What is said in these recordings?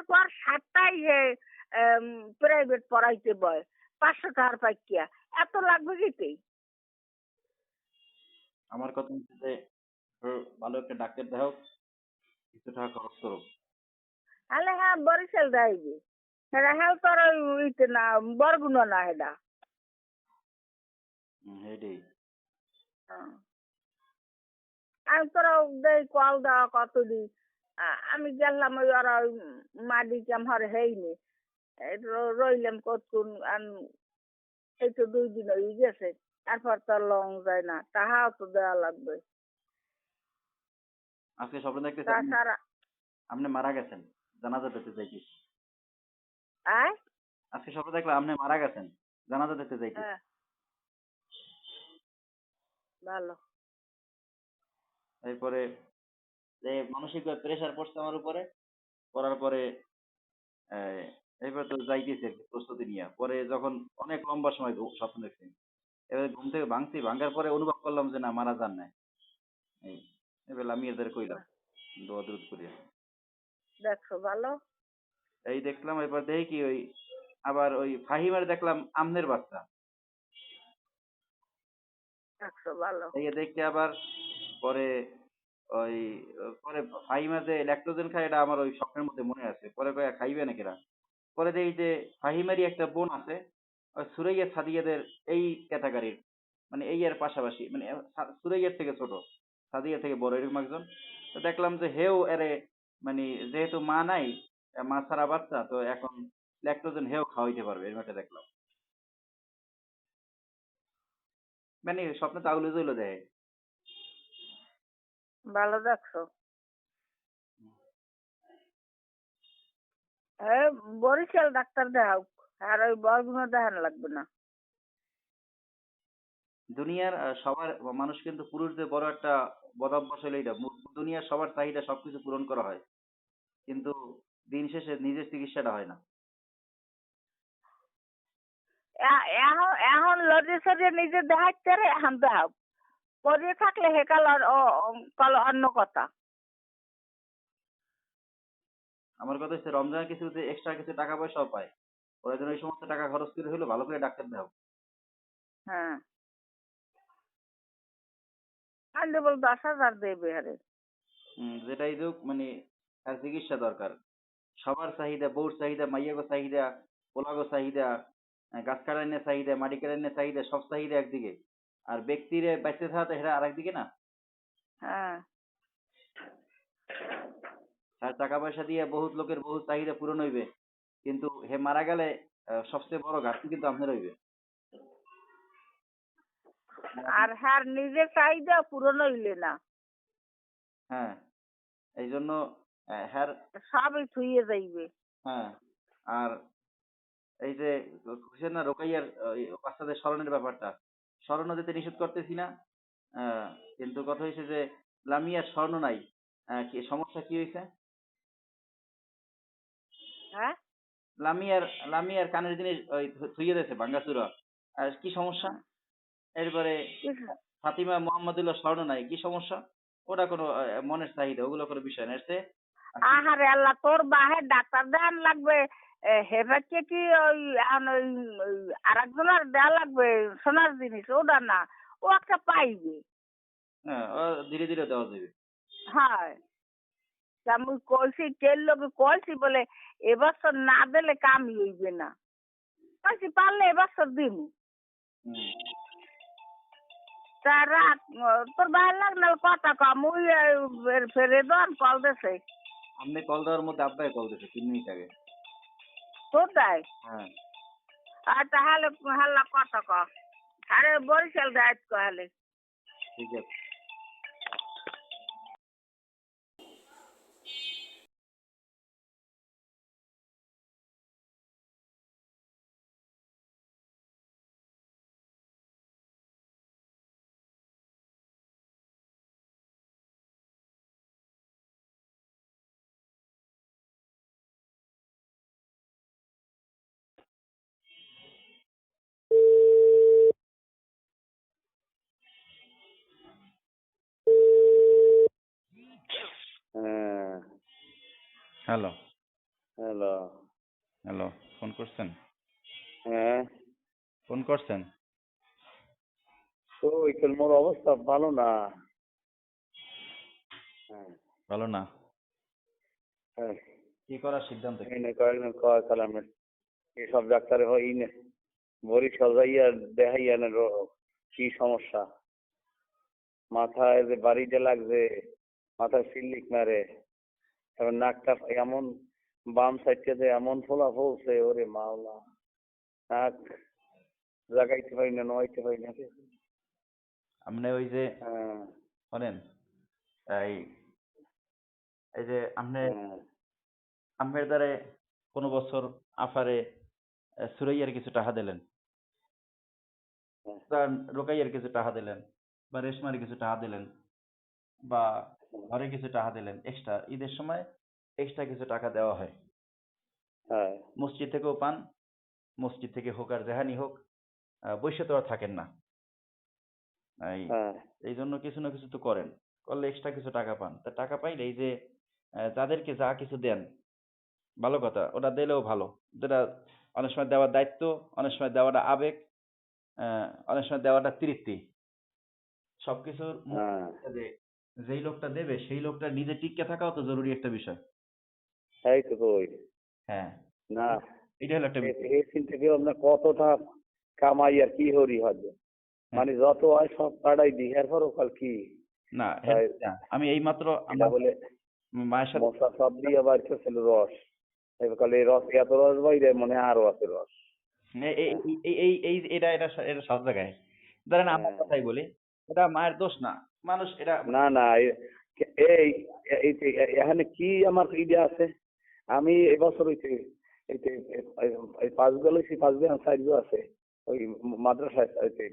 পর 7টায় প্রাইভেট পড়াইতে বয় 500 টাকার পাইকিয়া এত লাগবে কি? আমার কথা হচ্ছে যে ভালো একটা ডাক্তার দেখাও, কিছু টাকা খরচ করো। আলে হ্যাঁ বরিশাল যাইবে সেটা হ্যাঁ তোর ওইতে না বরগুনা না এটা সেইটাই। আমি তোরা দেই কল দেওয়া কতদিন আমি গেলাম ওই ওরা মাটি আমার হয়নি রইলাম কতক্ষণ এই তো 2 দিন হয়ে গেছে তারপর তো লং যায় না তাহাও তো দেওয়া লাগবে আজকে স্বপ্ন দেখতেছি তাছাড়া আপনি মারা গেছেন, জানাজা দিতে যাইতেছি। আয় আজকে স্বপ্ন দেখলাম আপনি মারা গেছেন, জানাজা দিতে যাইতেছি। ভালো। এরপরে যে মানসিক প্রেশার পড়ছে আমার উপরে, পড়ার পরে এরপরে তো যাইতেছি আর কি প্রস্তুতি নিয়ে। পরে যখন অনেক লম্বা সময় স্বপ্ন দেখছি, এবার ঘুম থেকে ভাঙছি, ভাঙার পরে অনুভব করলাম যে না মারা যান নাই। এবার আমি এদের কইলাম দোয়া দরুদ করিয়া দেখছো ভালো। এই দেখলাম। এবার দেখি কি ওই আবার ওই ফাহিমের দেখলাম আমনের বাচ্চা, দেখছো ভালো। এই দেখতে আবার পরে ওই পরে ফাহিমা যে ল্যাকটোজেন খায় এটা আমার ওই স্বপ্নের মধ্যে মনে আছে। পরে কয়ে খাইবে নাকি এরা। পরে দেখি যে ফাহিমেরই একটা বোন আছে, ওই সুরাইয়া সাদিয়াদের এই ক্যাটাগরির, মানে এই এর পাশাপাশি, মানে সুরাইয়ার থেকে ছোট, সাদিয়া থেকে বড় এরকম একজন। তো দেখলাম যে হেও এরে, মানে যেহেতু মা নাই, মা ছাড়া বাচ্চা, তো এখন ল্যাকটোজেন হেও খাওয়াইতে পারবে এরকম একটা দেখলাম। মানে স্বপ্নে তাউলে জইলো দেয়। ভালো দেখছো। বরিশাল ডাক্তার দেখাও আর ওই বরগুনা দেখানো লাগবে না। দুনিয়ার সবার মানুষ কিন্তু পুরুষদের বড় একটা বদাভ্যাস হলো এটা, দুনিয়ার সবার চাহিদা সবকিছু পূরণ করা হয়, কিন্তু দিন শেষে নিজের চিকিৎসাটা হয় না। এখন এখন লজে সজে নিজে দেখাইতে রে এখন দেখাও পরে থাকলে হেকাল অন্য কথা। আমার কথা হচ্ছে রমজানের কিছু যে এক্সট্রা কিছু টাকা পয়সাও পায়, ওরা যেন ওই সমস্ত টাকা খরচ করে হলো ভালো করে ডাক্তার দেখাও। হ্যাঁ আনলে বল 10,000 দেবে আরে। যেটাই হোক মানে তার চিকিৎসা দরকার। সবার চাহিদা, বউর চাহিদা, মাইয়াগো চাহিদা, পোলাগো চাহিদা, গাছ কাটাইনের চাহিদা, মাটি কাটাইনের চাহিদা, সব চাহিদা একদিকে, আর ব্যক্তির বেঁচে থাকা হেরা আরেকদিকে না। হ্যাঁ তার টাকা পয়সা দিয়ে বহুত লোকের বহুত চাহিদা পূরণ হইবে, কিন্তু হে মারা গেলে সবচেয়ে বড় ঘাটতি কিন্তু আপনার হইবে। আর হ্যাঁ নিজের চাহিদা পূরণ হইলে না। হ্যাঁ, এই জন্য হ্যার সবই থুইয়ে যাইবে। হ্যাঁ। আর এই যে খুশির না রোকাইয়ার ওই বাচ্চাদের স্মরণের ব্যাপারটা, স্মরণ দিতে নিষেধ করতেছি না, কিন্তু কথা হয়েছে যে লামিয়ার স্বর্ণ নাই, কি সমস্যা কি হয়েছে? হ্যাঁ লামিয়ার লামিয়ার কানের জিনিস ওই থুইয়ে দিয়েছে ভাঙ্গাচুরা, আর কি সমস্যা? এরপরে ফাতিমা মোহাম্মদুল্লাহ স্বর্ণ নাই, কি সমস্যা? ওটা কোনো মনের চাহিদা, ওগুলো কোনো বিষয় না। এসে আহারে আল্লাহ তোর বাহে ডাক্তার দেখান লাগবে হেবাকে কি ওই আর একজনের দেওয়া লাগবে সোনার জিনিস ওটা না ও একটা পাইবে। হ্যাঁ, ও ধীরে ধীরে দেওয়া যাবে। হ্যাঁ আমি কইছি তেল লোকে কইছি বলে এবছর না দিলে কামই হইবে না কইছি পারলে এবছর দিন তারা তোর বাইরে লাগলে কথা কম ওই ফেরে দন কল দেছে। আপনি কল দেওয়ার মধ্যে আব্বাই কল দিয়েছে 3 মিনিট আগে। তোর দেয় হ্যাঁ আর তাহলে হাল্লা কথা ক আরে বরিশাল যাইত কহলে ঠিক আছে। হ্যালো। হ্যালো। হ্যালো, ফোন করছেন? হ্যাঁ, ফোন করছেন? তো ওইখানে মোর অবস্থা ভালো না। হ্যাঁ, ভালো না। হ্যাঁ, কি করার সিদ্ধান্ত কি? এই নে কয়েকদিন কয় কালামে এসব ডাক্তারে হয় নে বরিশাল যাইয়া দেখাইয়া নে কি সমস্যা। মাথায় যে বাড়িতে লাগছে, মাথায় সিল্লিক মারে, এবার নাকটা এমন বাম সাইডটা যে এমন ফোলা ফলছে, ওরে মাওলা, নাক জাগাইতে পারি না, নয়াইতে পারি না। আপনি ওই যে হ্যাঁ, শোনেন, এই এই যে আপনি হ্যাঁ, আম্মের দ্বারে কোনো বছর আফারে সুরাইয়ার কিছু টাকা দিলেন, হ্যাঁ, তার রোকাইয়ার কিছু টাকা দিলেন, বা রেশমার কিছু টাকা দিলেন, বা ঘরে কিছু টাকা দিলেন এক্সট্রা। ঈদের সময় এক্সট্রা কিছু টাকা দেওয়া হয়। হ্যাঁ, মসজিদ থেকেও পান, মসজিদ থেকে হোক আর যেহানি হোক, বইসা তো আর থাকেন না। এই হ্যাঁ, এই জন্য কিছু না কিছু তো করেন। করলে এক্সট্রা কিছু টাকা পান। তা টাকা পাইলে এই যে যাদেরকে যা কিছু দেন, ভালো কথা। ওটা দিলেও ভালো। যেটা অনেক সময় দেওয়ার দায়িত্ব, অনেক সময় দেওয়াটা আবেগ, অনেক সময় দেওয়াটা তৃপ্তি। সবকিছুর মূল হ্যাঁ, হচ্ছে যে যেই লোকটা দেবে সেই লোকটা নিজে টিকে থাকাও তো জরুরি একটা বিষয়। এই তো কই। হ্যাঁ, না, এটা হলো একটা বিষয়। এই চিন্তা করে আপনার কতটা কামাই আর কি হরি হবে, হ্যাঁ, মানে যত হয় সব কাটাই দিই, এরপরও কাল কি না হ্যাঁ, তাই না, আমি এইমাত্র এটা আমার বলে মায়ের সাথে মশলা সব দিয়ে আবার ছিল রস, এবার কাল এই রস এত রস বাইরে মনে হয় আরো আছে রস। এই এই হ্যাঁ, এই এই এই এটা এটা এটা সব জায়গায়। ধরেন আমার হ্যাঁ, কথাই বলি, এটা মায়ের দোষ না। মানুষ এটা না না এই এই যে এখানে কি আমার ইডে আছে, আমি এবছর হইতে এই যে এই পাঁচগুলো সেই পাঁচগুলো সাইডগুলো আছে ওই মাদ্রাসায় হইতে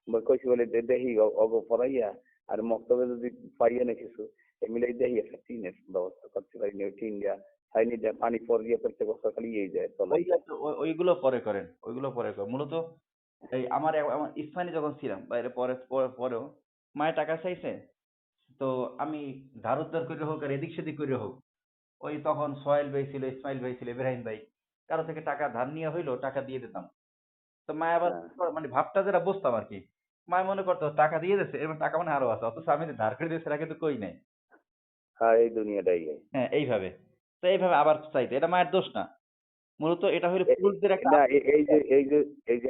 কইছি বলে দেখি অগ পড়াইয়া আর মক্তবে যদি পাইয়া না কিছু এমনি দেখি একটা টিনের ব্যবস্থা করতে পারি না, ওই টিন দিয়া সাইনি দিয়া পানি পর দিয়ে প্রত্যেক বছর খালি ইয়ে যায় ওইগুলো তলাইয়া। তো ওইগুলো পরে করেন, ওইগুলো পরে করেন। মূলত এই আমার স্থানীয় যখন ছিলাম বাইরে পরেও মায়ের টাকা চাইছে, তো আমি ধার উদ্ধার করে হোক আর এদিক সেদিক করে হোক, ওই তখন সোহেল ভাই ছিল, ইসমাইল ভাই ছিল, ইব্রাহিম ভাই, কারো থেকে টাকা ধার নিয়ে হইলো টাকা দিয়ে দিতাম। তো মায় আবার হ্যাঁ, মানে ভাবটা যেটা বুঝতাম আর কি, মায় মনে করতো টাকা দিয়ে দিচ্ছে এবার টাকা মানে আরো আছে, অথচ আমি যে ধার করে দিয়েছি সেটা কিন্তু কই নাই। হ্যাঁ, এই দুনিয়াটাই হ্যাঁ, এইভাবে। তো এইভাবে আবার চাইতো, এটা মায়ের দোষ না। মূলত এটা হলো পুরুষদের একটা না এই যে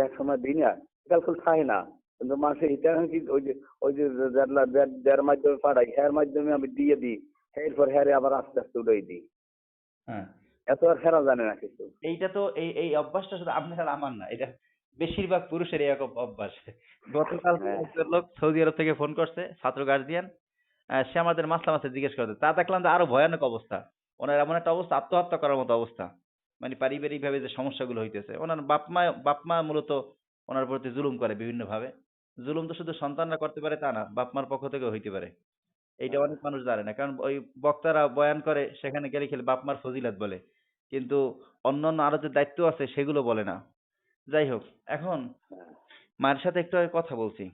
এক সময় দিই না কালকুল খায় না, কিন্তু মাসে এটা কি ওই যে যার মাধ্যমে পাঠাই এর মাধ্যমে আমি দিয়ে দিই, এরপর হ্যারে আবার আস্তে আস্তে উড়াই দিই, হ্যাঁ, এত আর হেরা জানে না কিছু। এইটা তো এই অভ্যাসটা শুধু আপনার আর আমার না, এটা বেশিরভাগ পুরুষের এরকম অভ্যাস। গতকালকে হ্যাঁ, একজন লোক সৌদি আরব থেকে ফোন করছে, ছাত্র গার্জিয়ান। সে আমাদের মাসলা মাসে জিজ্ঞেস করছে, তা দেখলাম যে আরো ভয়ানক অবস্থা। ওনার এমন একটা অবস্থা, আত্মহত্যা করার মতো অবস্থা। মানে পারিবারিক ভাবে যে সমস্যাগুলো হইতেছে, ওনার বাপ মা মূলত ওনার প্রতি জুলুম করে বিভিন্ন ভাবে। জুলুম তো শুধু সন্তানরা করতে পারে তা না, বাপ মার পক্ষ থেকেও হইতে পারে। এইটা হ্যাঁ, অনেক মানুষ জানে না, কারণ ওই বক্তারা বয়ান করে সেখানে গেলে খেলে বাপ মার ফজিলত বলে, কিন্তু অন্যান্য আরো যে দায়িত্ব আছে সেগুলো বলে না। যাই হোক, এখন হ্যাঁ, মায়ের সাথে একটু আগে কথা বলছি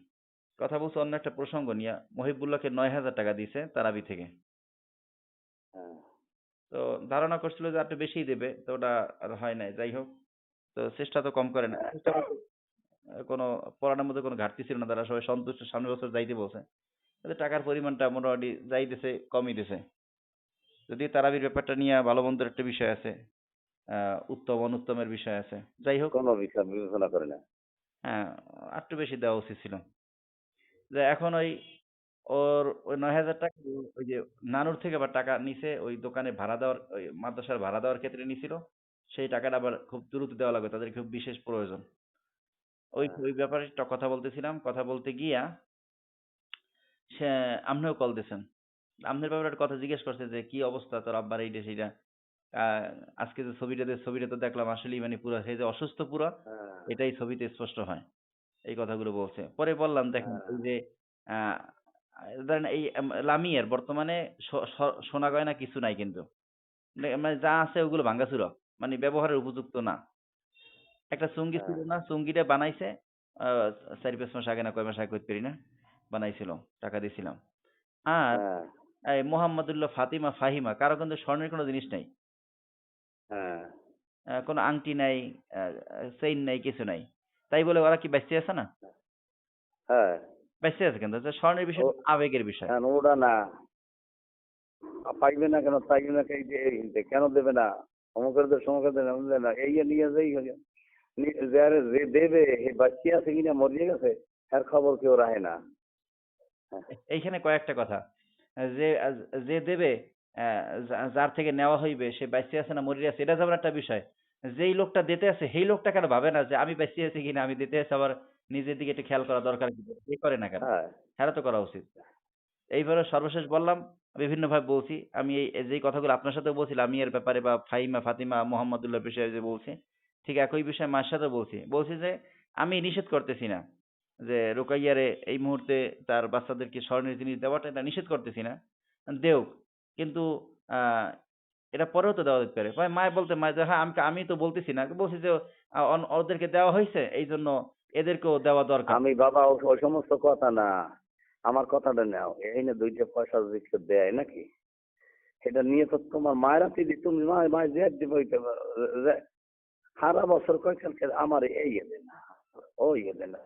অন্য একটা প্রসঙ্গ নিয়ে। মহিবুল্লাহকে ৯,০০০ টাকা দিছে তারাবি থেকে। হ্যাঁ, তো ধারণা করছিল যে একটু বেশিই দেবে, তো ওটা আর হয় নাই। যাই হোক, তো চেষ্টা তো কম করে না। হ্যাঁ, চেষ্টা করছে, কোনো পড়ানোর মধ্যে কোনো ঘাটতি ছিল না, তারা সবাই সন্তুষ্ট, সামনের বছর যাইতে বলছে। কিন্তু টাকার পরিমাণটা মোটামুটি যাই দিছে কমই দিছে। যদি তারাবির ব্যাপারটা নিয়ে ভালো মন্দের একটা বিষয় আছে, উত্তম অনুত্তমের বিষয় আছে। যাই হোক, কোনো বিচার বিবেচনা করে না। হ্যাঁ, আরেকটু বেশি দেওয়া উচিত ছিল। যে এখন ওর ওই ৯,০০০ টাকা ওই যে নানুর থেকে আবার টাকা নিছে, ওই দোকানে ভাড়া দেওয়ার, ওই মাদ্রাসার ভাড়া দেওয়ার ক্ষেত্রে নিছিল। সেই টাকাটা আবার খুব দ্রুত দেওয়া লাগবে, তাদের খুব বিশেষ প্রয়োজন। ওই হ্যাঁ, ওই ব্যাপারে একটা কথা বলতেছিলাম, কথা বলতে গিয়া সে আপনিও কল দিছেন। আপনার ব্যাপারে একটা কথা জিজ্ঞেস করছে যে কি অবস্থা তোর আব্বার এইটা সেইটা। আহ, আজকে যে ছবিটা তো দেখলাম আসলেই মানে পুরো সে যে অসুস্থ পুরো, হ্যাঁ, এটাই ছবিতে স্পষ্ট হয়। এই কথাগুলো বলছে। পরে বললাম দেখেন হ্যাঁ, এই যে আহ, ধরেন এই লামিয়ার বর্তমানে সোনা গয়না কিছু নাই কিন্তু, মানে যা আছে ওগুলো ভাঙ্গাচুরা, মানে ব্যবহারের উপযুক্ত না। একটা চুঙ্গি ছিল হ্যাঁ, না, চুঙ্গিটা বানাইছে আহ ৪-৫ মাস আগে না কয় মাস আগে কইতে পারি না, বানাইছিল, টাকা দিছিলাম। আর হ্যাঁ, এই মোহাম্মদুল্লাহ ফাতিমা ফাহিমা কারো কিন্তু স্বর্ণের কোনো জিনিস নাই। হ্যাঁ কোনো আংটি নাই, চেইন নাই, কিছু নাই। তাই বলে ওরা কি বেঁচে আছে না? হ্যাঁ বেঁচে আছে, কিন্তু স্বর্ণের বিষয় ও- আবেগের বিষয়। হ্যাঁ ওরা না পাইবে না কেন, পাইবে না এই যে কেন দেবে না, অমুকের দেবে না, এই নিয়ে যাই যে দেবে সে বাচ্চা আছে কিনা মরিয়ে গেছে তার খবর কেউ রাখে না। হ্যাঁ এইখানে কয়েকটা কথা। যে যে দেবে, যার থেকে নেওয়া হইবে সে বেঁচে আছে না মরিয়া আছে, এটা যেমন একটা বিষয়। যেই লোকটা দিতে আছে সেই লোকটা কেন ভাবে না যে আমি বেঁচে আছি কিনা, আমি দিতে আছি, আবার নিজের দিকে একটু খেয়াল করা দরকার কি? এ করে না কেন? হ্যাঁ হ্যাঁ, তো করা উচিত। এইবারে সর্বশেষ বললাম, বিভিন্নভাবে বলছি। আমি যেই কথাগুলো আপনার সাথেও বলছিলাম, আমি এর ব্যাপারে বা ফাহিমা, ফাতিমা, মোহাম্মদুল্লাহ বিষয়ে যে বলছি, ঠিক একই বিষয়ে মার সাথেও বলছি। বলছি যে আমি নিষেধ করতেছি না যে রুকাইয়ারে এই মুহূর্তে তার বাচ্চাদেরকে স্বর্ণের জিনিস দেওয়াটা, এটা নিষেধ করতেছি না। দেউক। কিন্তু আহ এটা পরেও তো দেওয়া যেতে পারে। মায়ে বলতে মায়ে যে হ্যাঁ, আমি তো বলতেছি না। বলছি যে ওদেরকে দেওয়া হয়েছে, এই জন্য এদেরকেও দেওয়া দরকার। আমি বাবা ওই সমস্ত কথা না, আমার কথাটা নাও, এই না দুইটা পয়সা যদি কেউ দেয় নাকি সেটা নিয়ে তো তোমার মায়েরা দিদি তুমি মায়ের যে দিবে সারা বছর কয়েকজনকে আমার এই এলে না ওই এলে না,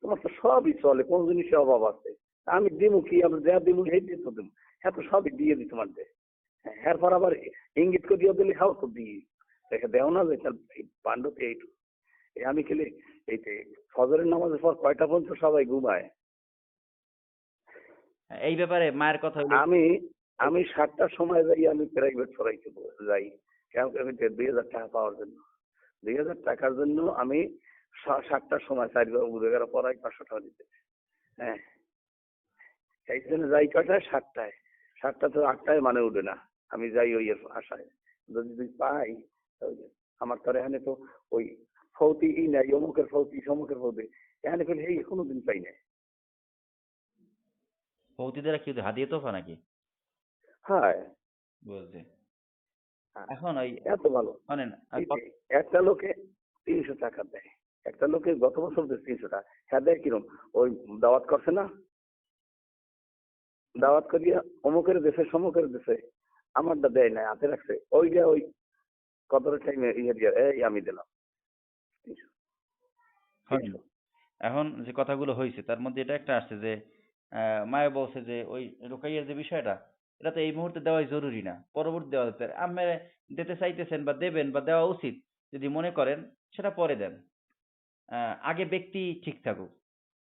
তোমার তো সবই চলে, কোন জিনিসের অভাব আছে? আমি দিমু কি, আমি যা দিমু সেই দিয়ে তো দিমু, হ্যাঁ তো সবই দিয়ে দিই তোমার দে, হ্যাঁ পর আবার ইঙ্গিত করে দিয়ে দিলে খাও তো দিই দেখে দেও না যে পাণ্ডব এইটু আমি খেলে এই যে ফজরের নামাজের পর কয়টা পর্যন্ত সবাই ঘুমায়। এই ব্যাপারে মায়ের কথা হলো, আমি আমি 7টার সময় যাই, আমি প্রাইভেট পড়াইতে যাই, কেন আমি 2,000 টাকা পাওয়ার জন্য, 2,000 টাকার জন্য আমি 7টার সময় 4 ঘুরে গেলে পড়াই 500 টাকা দিতে। হ্যাঁ এই জন্য যাই কটায় 7টায়, 7টা তো 8টায় মানে উঠে না, আমি যাই ওই এর আশায় যদি পাই তাহলে। আমার তো আর এখানে তো ওই ফৌতি নাই, অমুকের ফৌতি সমুকের ফৌতি এখানে ফেলে এই কোনোদিন পাই নাই। বৌদিদের কি হাদিয়ে তোফা নাকি? হ্যাঁ বুঝছি। হ্যাঁ, এখন ওই এত ভালো। শোনেন, এই যে একটা লোকে 300 টাকা দেয়, একটা লোকে গত বছর 300 টাকা, হ্যাঁ দেয় কিরম, ওই দাওয়াত করছে না, দাওয়াত করিয়া অমুকের দেশে সমুকের দেশে আমারটা দেয় নাই, হাতে রাখছে ওইটা ওই কদরের টাইমে ইয়ে দিয়ে এই আমি দিলাম 300 শোনেন, 300। এখন যে কথাগুলো হয়েছে তার মধ্যে এটা একটা আসছে যে মায়া বলছে যে ওই রুকাইয়ের যে বিষয়টা, এটা তো এই মুহূর্তে দেওয়াই জরুরি না, পরবর্তী দেওয়া যেতে পারে। আপনি দিতে চাইতেছেন বা দেবেন বা দেওয়া উচিত যদি মনে করেন, সেটা পরে দেন। আগে ব্যক্তি ঠিক থাকুক।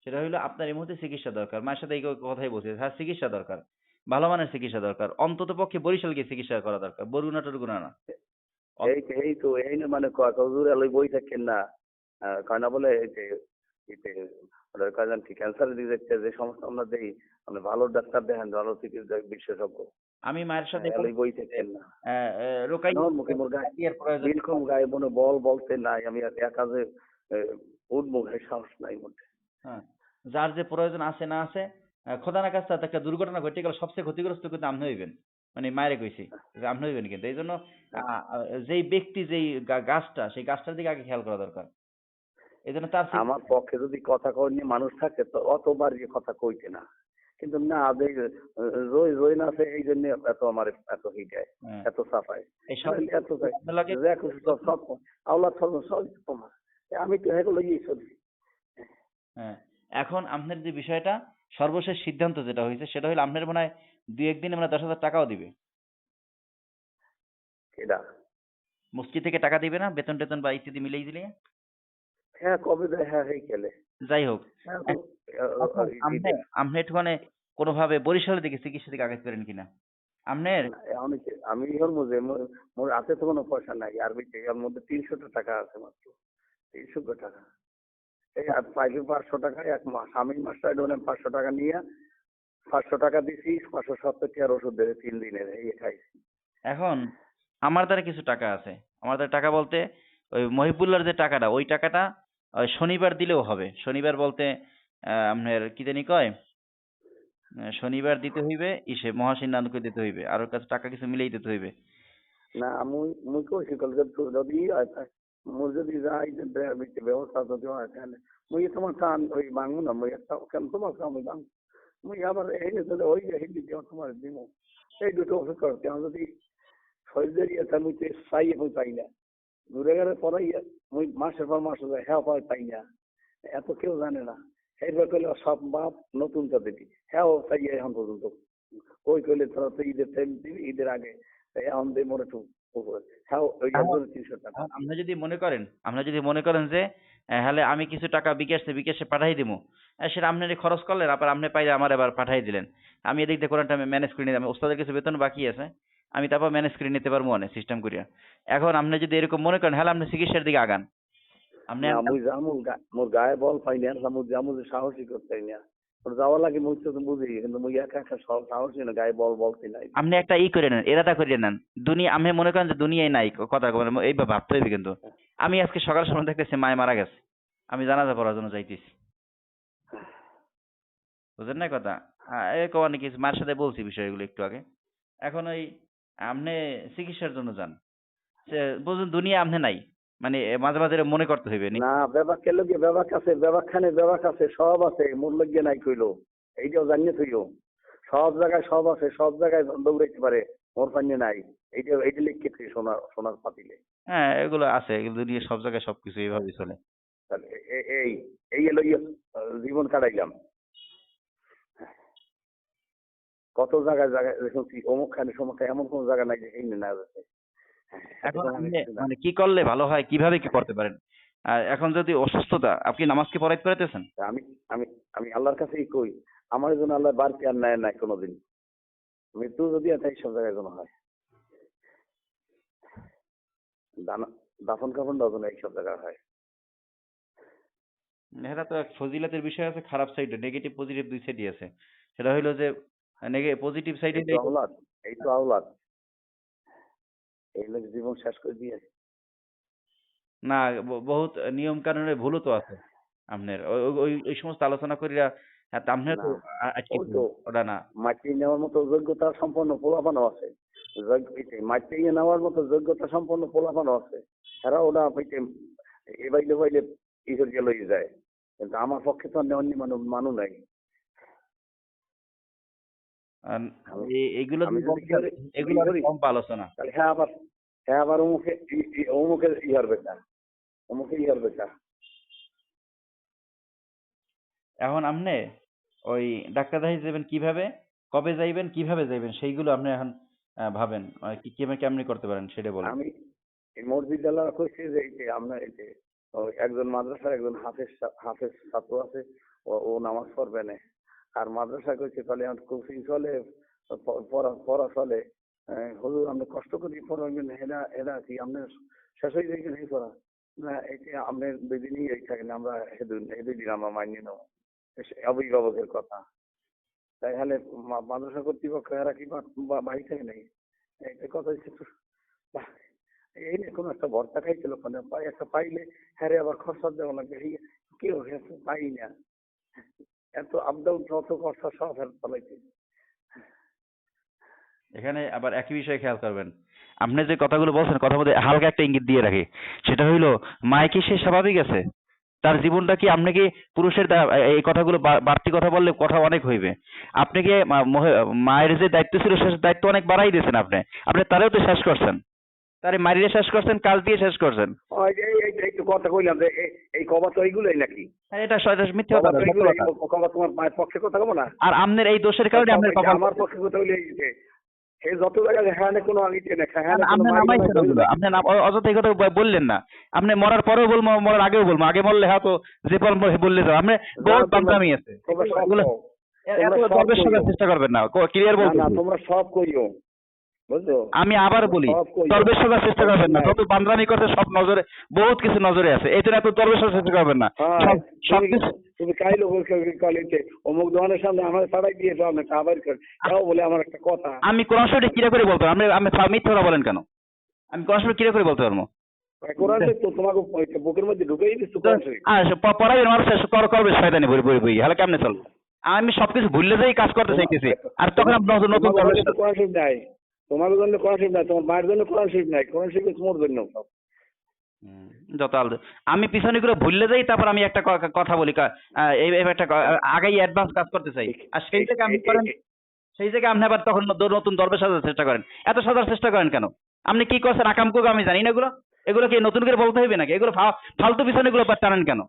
সেটা হইলো আপনার এই মুহূর্তে চিকিৎসা দরকার। মায়ের সাথে এই কথাই বলছি, হ্যাঁ চিকিৎসা দরকার, ভালো মানের চিকিৎসা দরকার, অন্তত পক্ষে বরিশাল গিয়ে চিকিৎসা করা দরকার, বরগুনা টরগুনা না। এই তো এই না মানে হুজুর আলোই বই থাকেন না, কয় না বলে এই যে এতে ওদের কয়জন কি ক্যান্সার দিয়ে দেখতে যে সমস্ত আমরা দেই, আপনি ভালো ডাক্তার দেখেন, ভালো চিকিৎসা বিশেষজ্ঞ, আমি মায়ের সাথে এলোই বই থাকেন না। আমার মুখে মোর গায়ে রোকাইয়ের প্রয়োজন। বিলকুল গায়ে মনে বল বলতে নাই, আমি একা যে উঠবো গায়ে সাহস নাই মধ্যে। হ্যাঁ, যার যে প্রয়োজন আছে না আছে, খোদা না কাছে একটা দুর্ঘটনা ঘটে গেল, সবচেয়ে ক্ষতিগ্রস্ত কিন্তু আপনি হইবেন। মানে মায়েরে কইছি যে আপনি হইবেন, কিন্তু এই জন্য যেই ব্যক্তি যেই গাছটা, সেই গাছটার দিকে আগে খেয়াল করা দরকার। এই জন্য তার আমার পক্ষে যদি কথা কই নিয়ে মানুষ থাকে তো অতবার যে কথা কইতে না, কিন্তু না যে রই রই না আছে এই জন্য এত আমার এত হিটায় হ্যাঁ, এত সাফায় এই সব এত আপনার লাগে। সব আল্লাহ সব তোমার, আমি তো এগুলো ইয়ে চলছি। হ্যাঁ, এখন আপনার যে বিষয়টা, সর্বশেষ সিদ্ধান্ত যেটা হয়েছে সেটা হলো আপনার মনে হয় 2-1 দিনে মানে 10,000 টাকাও দিবে। এটা মুষ্টি থেকে টাকা দিবে না, বেতন টেতন বা ইত্যাদি মিলিয়ে দিলে? হ্যাঁ কবে দেয়, হ্যাঁ এই খেলে যাই হোক, হ্যাঁ তো, এখন আপনি আপনি একটুখানি কোনোভাবে বরিশালের দিকে চিকিৎসা দিকে আগাতে পারেন কিনা আপনার? আমি ওর মধ্যে মোর হাতে তো কোনো পয়সা নাই, আর এর মধ্যে 300 টাকা আছে মাত্র, 300 টাকা এই আর পাইলে 500 টাকা এক মাস, আমি মাসটা 500 টাকা নিয়ে 500 টাকা দিছি, 570 টাকার ওষুধ দেবে 3 দিনের, এই খাইছি। এখন আমার দ্বারা কিছু টাকা আছে। আমার দ্বারা টাকা বলতে ওই মহিবুল্লাহর যে টাকাটা, ওই টাকাটা ওই শনিবার দিলেও হবে। শনিবার বলতে আপনার কি জানি কয়, শনিবার দিতে হইবে, ইসে মহাসিন নানুকে দিতে হইবে, আর ওর কাছে টাকা কিছু মিলেই দিতে হইবে। না মুই কইছি কলকাতা যদি মোর যদি যাই যে ব্যবস্থা যদি হয় তাহলে মুই তোমার কান ওই ভাঙবো না, মুই একটা কেন তোমার কাম ওই ভাঙবো, মুই আবার এই যদি ওই যে হিন্দি দেওয়া তোমার দিব এই দুটো ওষুধ করো, কেন যদি শরীরের ইয়ে আমি তো চাই আমি পাই না দূরে গেলে পরে মুই মাসের পর মাস হ্যাঁ পাই না এত কেউ জানে না এরপর করলে সব বাপ নতুন দিবি হ্যাঁ চাই এখন পর্যন্ত ওই করলে ধরো তো ঈদের টাইম দিবি ঈদের আগে এখন দিয়ে মনে একটু হ্যাঁ ওই 300 টাকা আমরা যদি মনে করেন যে হলে আমি কিছু টাকা বিকাশে পাঠাই দিব, সেটা আপনি খরচ করলেন, আবার আপনি পাইলে আমার এবার পাঠাই দিলেন, আমি এদিক দিয়ে কোরআনটা আমি ম্যানেজ করে নিলাম, ওস্তাদের কিছু বেতন বাকি আছে, আমি তারপর ম্যানেজ করে নিতে পারবো অনেক সিস্টেম করিয়া। এখন আপনি যদি এরকম মনে করেন হলে আপনি চিকিৎসার দিকে আগান। আপনি না মুই জামু মোর গায়ে বল পাই না মুই জামু যে সাহসী করতে পাই না ওর যাওয়া লাগে মুই তো বুঝি কিন্তু মুই একা একা সাহসী না গায়ে বলতে নাই আপনি একটা করে নেন, এরাটা করে নেন, দুনিয়া আপনি মনে করেন যে দুনিয়ায় নাই কথা মানে এইভাবে ভাবতে হবে। কিন্তু আমি আজকে সকাল সময় দেখতেছি মায়ে মারা গেছে, আমি জানাজা পড়ার জন্য যাইতেছি, বুঝলেন না কথা? এরকম অনেক কিছু মার সাথে বলছি বিষয়গুলো একটু আগে। এখন ওই আপনি চিকিৎসার জন্য যান, সে বুঝুন দুনিয়া আপনি নাই, মানে মাঝে মাঝে এরকম মনে করতে হইবে না বেবাক কে লগে বেবাক আছে সব আছে মোর লগে নাই কইলো এইটাও জানিয়ে থইও সব জায়গায় দৌড়াইতে পারে মোর পান্নে নাই এইটা লিখে থই সোনার পাতিলে। হ্যাঁ এগুলো আছে, এগুলো দুনিয়া সব জায়গায় সবকিছু এইভাবেই চলে। তাহলে এই এই এলো জীবন কাটাইলাম কত জায়গায় দেখছি অমুক খানে সমুখ এমন কোন জায়গা নাই যে এই না যাচ্ছে। এখন আপনি মানে কি করলে ভালো হয়, কিভাবে কি করতে পারেন? এখন যদি অসুস্থতা, আপনি নামাজ কি পড়াইতে পারতেছেন? আমি আমি আমি আল্লাহর কাছেই কই আমার জন্য আল্লাহ বাড়তি আর নেয় নাই কোনোদিন মৃত্যু যদি আছে সব জায়গায় যেন হয় দাফন কাফন দাফন এইসব জায়গায় হয়। এটা তো এক ফজিলতের বিষয় আছে, খারাপ সাইড নেগেটিভ পজিটিভ দুই সাইডই আছে। সেটা হইলো যে পজিটিভ সাইডে এই তো আওলাদ এই লোক জীবন শেষ করে দিয়ে না, বহুত নিয়ম কানুনের ভুলও তো আছে আপনার, ওই সমস্ত আলোচনা করিয়া আপনার তো আজকে ওটা না মাটি নেওয়ার মতো যোগ্যতা সম্পন্ন পোলাপানও আছে, মাটি নেওয়ার মতো যোগ্যতা সম্পন্ন পোলাপানও আছে, তারা ওরা এবাইলে বাইলে ঈশ্বর গেল যায়, কিন্তু আমার পক্ষে তো অন্য মানুষ নাই। এগুলো কম আলোচনা। হ্যাঁ আবার অমুকে ইহার বেকার এখন আপনি ওই ডাক্তার দেখাইতে যাবেন কিভাবে, কবে যাইবেন, কিভাবে যাইবেন, সেইগুলো আপনি এখন ভাবেন কেমনি করতে পারেন সেটা বলেন। আমি মসজিদ আল্লাহ কইছি যে এই যে আপনার এই যে একজন মাদ্রাসার একজন হাফেজ ছাত্র আছে ও নামাজ পড়বে না, আর মাদ্রাসা কইছে তাহলে কোচিং চলে পড়া চলে, হুজুর আপনি কষ্ট করে পড়াবেন এরা কি আপনার শেষ হয়ে যায় কি পড়া না, এটা আপনার দুই দিনই এই থাকেন আমরা দুই দিন আমরা মানিয়ে নেব অভিভাবকের কথা, তাই হলে মাদ্রাসা কর্তৃপক্ষ এরা কি বাড়ি থাকে নাই এই কথা এই নিয়ে কোনো একটা ভর্তা খাইছিল একটা পাইলে হ্যাঁ আবার খরচা দেওয়া লাগবে কেউ পাই না এত আপডাউন যত খরচা সব ফেরত পালাইছে। এখানে আবার একই বিষয় খেয়াল করবেন, আপনি যে কথাগুলো বলছেন কথার মধ্যে হালকা একটা ইঙ্গিত দিয়ে রাখি, সেটা হইলো মায় কি সে স্বাভাবিক আছে? তার জীবনটা কি আপনি কি পুরুষের এই কথাগুলো বাড়তি কথা বললে কথা অনেক হইবে। আপনি কি মায়ের যে দায়িত্ব ছিল সে দায়িত্ব অনেক বাড়াই দিয়েছেন, আপনি তারেও তো শেষ করছেন, তারে মারিয়ে শেষ করছেন, কাজ দিয়ে শেষ করছেন। কথা কইলাম যে এই কবা তো এইগুলোই নাকি? এটা মিথ্যা কথা, কবা তোমার মায়ের পক্ষে কথা কব না। আর আপনার এই দোষের কারণে আমার পক্ষে কথা হইলে এই যত জায়গায় হ্যাঁ কোনো আঙিতে না আপনি অযথা কথা বললেন না, আপনি মরার পরেও বলবো, মরার আগেও বলবো, আগে মরলে হয়তো যে বললে যাও আপনি বহুত বান্দামি আছে, চেষ্টা করবেন না, ক্লিয়ার বলতে তোমরা সব কইও বুঝছো। আমি আবার বলি দরবেশ হওয়ার চেষ্টা করবেন না, তত বান্দামি করতে সব নজরে বহুত কিছু নজরে আছে, এই জন্য এত দরবেশ হওয়ার চেষ্টা করবেন না। তুমি কাইলো বলছে অমুক দোকানের সামনে আমার ছাড়াই দিয়েছো আপনি আবার তাও বলে আমার একটা কথা, আমি কোরআন শরীফে কিরা করে বলতে পারবো? আপনি মিথ্যা কথা বলেন কেন? আমি কোরআন শরীফ কিরা করে বলতে পারবো? কোরআন শরীফ তো তোমাকে বুকের মধ্যে ঢুকেই দিচ্ছ কোরআন শরীফ পড়াবেন মানুষ করবে শয়তানি বই হলে কেমনে চলবে? আমি সবকিছু ভুললে যাই কাজ করতে চাইতেছি, আর তখন নতুন নতুন কোরআন শরীফ নাই, তোমার জন্য কোরআন শরীফ নাই, তোমার মায়ের জন্য কোরআন শরীফ নাই, কোরআন শরীফ তোমার জন্য যত আলাদা। আমি পিছনে করে ভুললে যাই, তারপর আমি একটা কথা বলি, এই একটা আগেই অ্যাডভান্স কাজ করতে চাই, আর সেই জায়গায় আপনি করেন, সেই জায়গায় আপনি আবার তখন নতুন দরবেশ সাজার চেষ্টা করেন। এত সাজার চেষ্টা করেন কেন? আপনি কি করছেন আকাম কুক আমি জানি না এগুলো, এগুলো কি নতুন করে বলতে হইবে নাকি? এগুলো ফালতু পিছনে এগুলো টানেন কেন?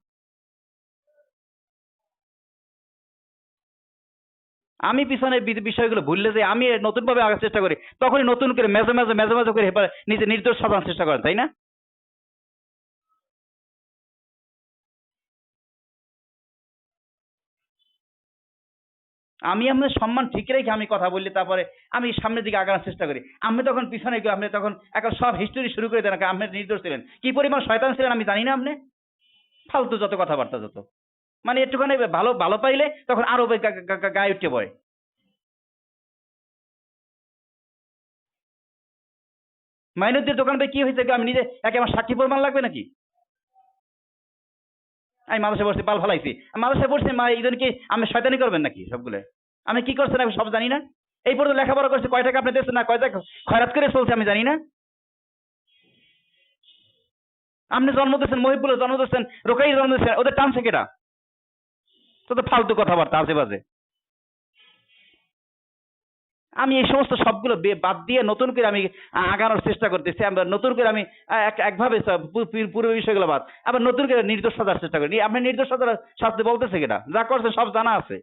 আমি পিছনে বিষয়গুলো ভুললে যে আমি নতুন ভাবে আগার চেষ্টা করি, তখনই নতুন করে মেজে মেজে মেজে মেজে করে নিজে নির্দোষ সাজানোর চেষ্টা করেন, তাই না? আমি আপনার সম্মান ঠিক রেখে আমি কথা বললি, তারপরে আমি সামনের দিকে আগানোর চেষ্টা করি। আপনি তখন পিছনে গিয়ে আপনি তখন একটা সব হিস্টোরি শুরু করে দেন, আপনি নির্দোষ ছিলেন, কি পরিমাণ শয়তান ছিলেন আমি জানি না। আপনি ফালতু যত কথাবার্তা যত, মানে একটুখানি ভালো ভালো পাইলে তখন আরো গায়ে উঠে পড়ে। মাইনুদ্দির দোকান पे কি হয়েছে আমি নিজে একে আমার সাক্ষী প্রমাণ লাগবে নাকি? আমি মাদ্রাসায় পড়ছি পাল ফালাইছি, মাদ্রাসায় পড়ছি ইদেন কি আমি শয়তানি করবেন নাকি সবগুলো? আমি কি করছেন আমি সব জানি না? এই পর্যন্ত লেখাপড়া করছি, কয় টাকা আপনি দিচ্ছেন না কয় টাকা খয়রাত করে চলছে আমি জানি না? আপনি জন্ম দিচ্ছেন, মহিবুলের জন্ম দিচ্ছেন, রোকাই জন্ম দিচ্ছেন, ওদের টানছে কেটা? তো ফালতু কথাবার্তা আজে বাজে। আমি এই সমস্ত সবগুলো বাদ দিয়ে নতুন করে আমি আগানোর চেষ্টা করতেছি। আমরা নতুন করে আমি একভাবে পুরো বিষয়গুলো বাদ, আবার নতুন করে নির্দোষ সাজার চেষ্টা করি। আপনি নির্দোষ সাজার শাস্তি বলতেছে কেটা? যা করছে সব জানা আছে।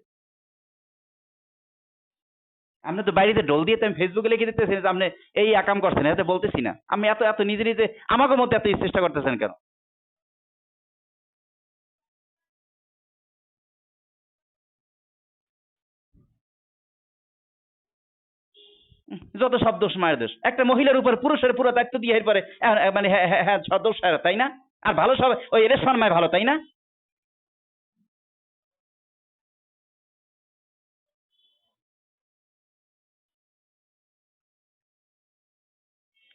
আপনি তো বাইরে ডোল দিয়ে আমি ফেসবুকে লিখে দিতেছেন যে আপনি এই আকাম করছেন, এতে বলতেছি না। আমি এত এত নিজে নিজে আমাকে মধ্যে এত চেষ্টা করতেছেন কেন? যত সব দোষ মায়ের দোষ। একটা মহিলার উপর পুরুষের পুরো দায়িত্ব দিয়ে এরপরে মানে হ্যাঁ হ্যাঁ হ্যাঁ সব দোষ তাই না? আর ভালো সব ওই রেশমান মায় ভালো, তাই না?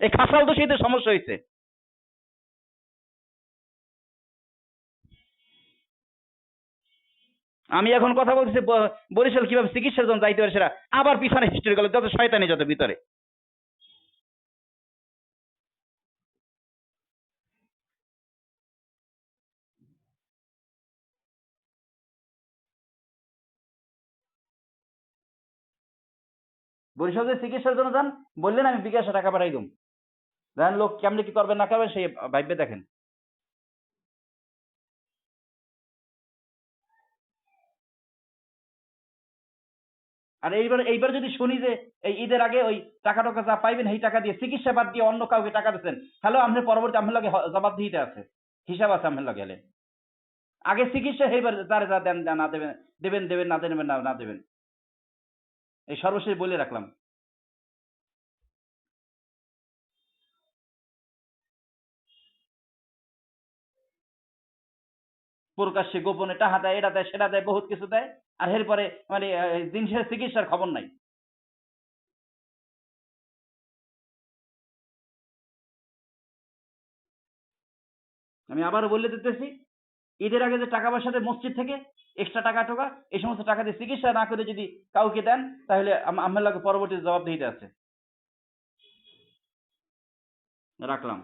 এই খাসাল দোষেই তো সমস্যা হয়েছে। আমি এখন কথা বলতেছি বরিশাল কিভাবে চিকিৎসার জন্য যাইতে পারে সেটা আবার পিছনে হিস্ট্রি গেল, যত শয়তানি যত ভিতরে। বরিশাল যে চিকিৎসার জন্য যান, বললেন আমি বিকাশে টাকা পাঠাই দিম, দেখেন লোক কেমনি কি করবেন না করবেন সেই ভাববে দেখেন। আর এইবার এইবার যদি শুনি যে এই ঈদের আগে ওই টাকা টাকা যা পাইবেন সেই টাকা দিয়ে চিকিৎসা বাদ দিয়ে অন্য কাউকে টাকা দিচ্ছেন, হ্যালো আপনার পরবর্তী আমার লাগে জবাব দিতে আছে, হিসাব আছে আমার লাগে। হলে আগে চিকিৎসা সেইবার যারা যা দেন না দেবেন, দেবেন দেবেন না দেবেন না না দেবেন, এই সর্বশেষ বলে রাখলাম। প্রকাশ্যে গোপনে টাকা দেয়, এটা দেয় সেটা দেয়, বহুত কিছু দেয়, আর এরপরে মানে জিনিসের চিকিৎসার খবর নাই। আমি আবারও বলে দিতেছি, ঈদের আগে যে টাকা পয়সা দেয় মসজিদ থেকে এক্সট্রা টাকা টোকা, এই সমস্ত টাকা দিয়ে চিকিৎসা না করে যদি কাউকে দেন, তাহলে আমার লাগে পরবর্তী জবাব দিতে আছে। রাখলাম।